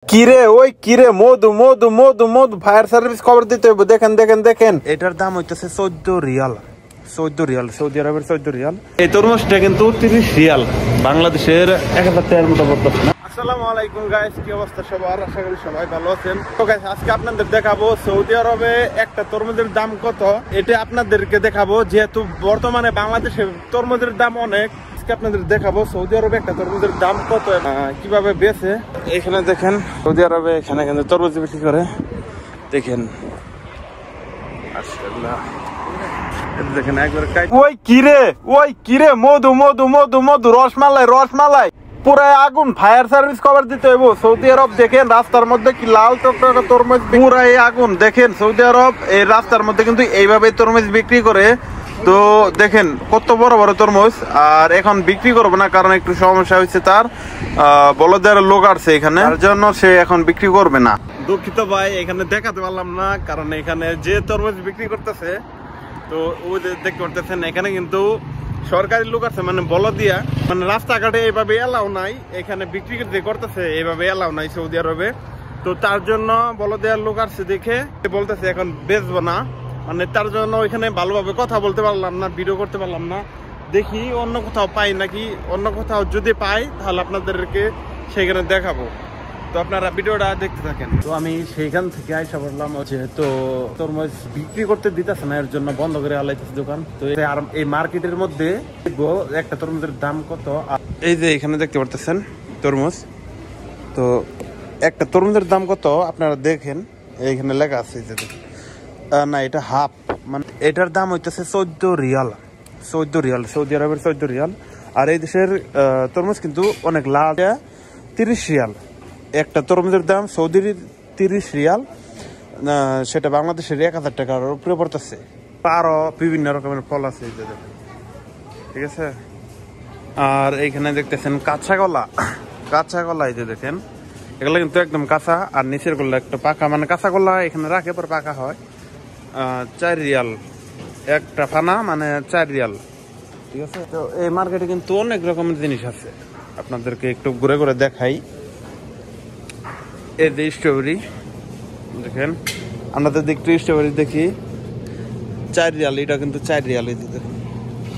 কিরে ওই কিরে মধু মধু মধু মধু ফায়ার সার্ভিস খবর দিতে হবে। দেখেন দেখেন দেখেন, এটার দাম হইতেছে 14 রিয়াল। 14 রিয়াল, সৌদি আরবের 14 রিয়াল। এই তরমুজটা কিন্তু 30 রিয়াল, বাংলাদেশের 1000 টাকার মতো পড়তেছে না। আসসালামু আলাইকুম গাইস, কি অবস্থা সবার? আশা করি সবাই ভালো আছেন। তো গাইস আজকে আপনাদের দেখাবো সৌদি আরবে একটা তরমুজের দাম কত, এটা আপনাদেরকে দেখাবো। যেহেতু বর্তমানে বাংলাদেশে তরমুজের দাম অনেক, আপনাদের দেখাবো সৌদি আরবে একটা তরমুজের দাম কত, কিভাবে বেচে। এখানে দেখেন সৌদি আরবে এখানে কিন্তু তরমুজ বিক্রি করে। দেখেন দেখেন একবার ওই কিরে মধু মধু মধু মধু রসমালাই রসমালাই পুরো আগুন। ফায়ার সার্ভিস কভার দিতে হইব। সৌদি আরব দেখেন রাস্তার মধ্যে কি লাল টকটকা তরমুজ, পুরাই আগুন। দেখেন সৌদি আরব এই রাস্তার মধ্যে কিন্তু এইভাবে তরমুজ বিক্রি করে। তো দেখেন কত বড় বড় তরমুজ। আর এখন বিক্রি করবো না, কারণ একটু সমস্যা হয়েছে, তার বলদের লোক আসছে এখানে, তার জন্য সে এখন বিক্রি করবে না। দুঃখিত ভাই, এখানে দেখাতে পারলাম না, কারণ এখানে যে তরমুজ বিক্রি করতেছে, তো ওই দেখতে পারতেছেন এখানে কিন্তু সরকারি লোক আছে, মানে বলদিয়া, মানে রাস্তাঘাটে এইভাবে এলাও নাই। এখানে বিক্রি করতেছে এইভাবে এলাও নাই সৌদি আরবে। তো তার জন্য বলদিয়ার লোক আসছে দেখে বলতেছে এখন বেচবো না, মানে তার জন্য ওইখানে ভালোভাবে কথা বলতে পারলাম না, ভিডিও করতে পারলাম না। দেখি অন্য কোথাও পাই নাকি, অন্য কোথাও যদি পাই তাহলে আপনাদেরকে সেখানে দেখাবো। তো আপনারা ভিডিওটা দেখতে থাকেন। তো আমি সেইখান থেকে আইসা বললাম হচ্ছে, তো তরমুজ বিক্রি করতে দিতেছে না, এর জন্য বন্ধ করে আলাইতেছে দোকান। তো আর এই মার্কেটের মধ্যে দেখবো একটা তরমুজের দাম কত। এই যে এখানে দেখতে পারতেছেন তরমুজ, তো একটা তরমুজের দাম কত আপনারা দেখেন, এইখানে লেখা আছে না, এটা হাফ, মানে এটার দাম হইতেছে 14 রিয়াল। 14 রিয়াল, সৌদি আরবের 14 রিয়াল। আর এই দেশের তরমুজ কিন্তু অনেক লাভ, 30 রিয়াল। একটা তরমুজের দাম সৌদির 30 রিয়াল, সেটা বাংলাদেশের 1000 টাকার উপরে পড়তেছে। আরো বিভিন্ন রকমের ফল আছে, ঠিক আছে। আর এইখানে দেখতেছেন কাঁচা কলা, কাঁচা কলা এই যে দেখেন, এগুলো কিন্তু একদম কাঁচা, আর নিচের গুলো একটু পাকা, মানে কাঁচা কলা এখানে রাখে পর পাকা হয়। 4 রিয়াল একটা ফানা, মানে 4 রিয়াল, ঠিক আছে। তো এই মার্কেটে কিন্তু অনেক রকমের জিনিস আছে, আপনাদেরকে একটু ঘুরে ঘুরে দেখাই। এই যে স্ট্রবেরি দেখেন, আমরা তো একটু স্ট্রবেরি দেখি, 4 রিয়াল, এটা কিন্তু 4 রিয়াল, এই দেখেন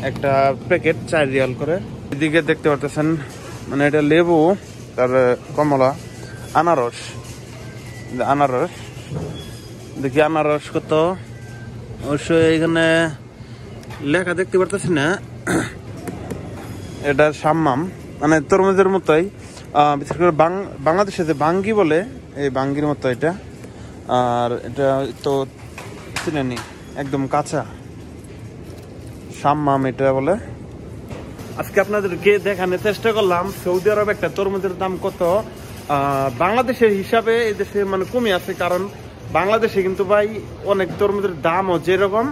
একটা প্যাকেট 4 রিয়াল করে। এদিকে দেখতে পারতেছেন, মানে এটা লেবু, তার কমলা, আনারস, আনারস দেখি আনারস কত। অবশ্যই এখানে লেখা দেখতে পারতেছি না, এটা সাম্মাম, মানে তরমুজের মতোই, বিশেষ করে বাংলাদেশে যে বাঙ্গি বলে, এই বাঙ্গির মতো এটা। আর এটা তো চিনেনি, একদম কাঁচা, সাম্মাম এটা বলে। আজকে আপনাদেরকে দেখানোর চেষ্টা করলাম সৌদি আরবে একটা তরমুজের দাম কত। বাংলাদেশের হিসাবে এই দেশে মানে কমে আছে, কারণ বাংলাদেশে কিন্তু ভাই অনেক তরমুজের দামও যেরকম,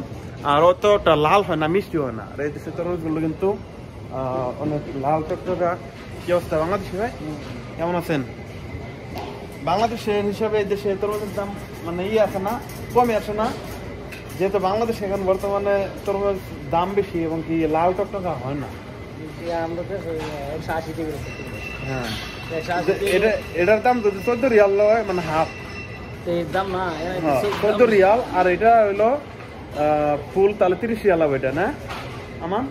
আর অতটা লাল হয় না, মিষ্টি হয় না। আর এই দেশের তরমুজগুলো কিন্তু অনেক লাল টকটকা। কি অবস্থা বাংলাদেশে ভাই, কেমন আছেন? বাংলাদেশের হিসাবে এই দেশে তরমুজের দাম মানে আছে না, কমে আসে না, যেহেতু বাংলাদেশে এখন বর্তমানে তরমুজ দাম বেশি এবং কি লাল টকটকা হয় না। হ্যাঁ, এটার দাম যদি 14 রিয়াল হয়, মানে হাফ দাম না, 14 রিয়াল। আর এটা হইলো ফুল, তাহলে 30 রিয়াল হবে এটা, না আমার।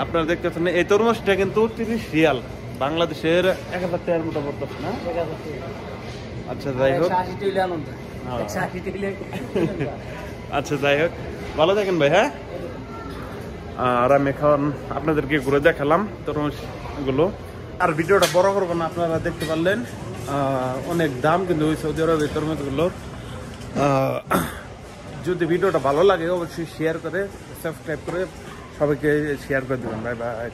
আপনারা দেখতেছেন এই তরমুজটা কিন্তু 30 রিয়াল, বাংলাদেশের 1000 টাকার মতো পড়তেছে না। আচ্ছা যাই হোক, আচ্ছা যাই হোক, ভালো থাকেন ভাই। হ্যাঁ, আর আমি এখন আপনাদেরকে ঘুরে দেখালাম তরমুজ গুলো। আর ভিডিওটা বড় করবো না, আপনারা দেখতে পারলেন অনেক দাম কিন্তু ওই সৌদি আরবের তরমুজগুলোর। যদি ভিডিওটা ভালো লাগে অবশ্যই শেয়ার করে, সাবস্ক্রাইব করে সবাইকে শেয়ার করে দেবেন। Bye bye.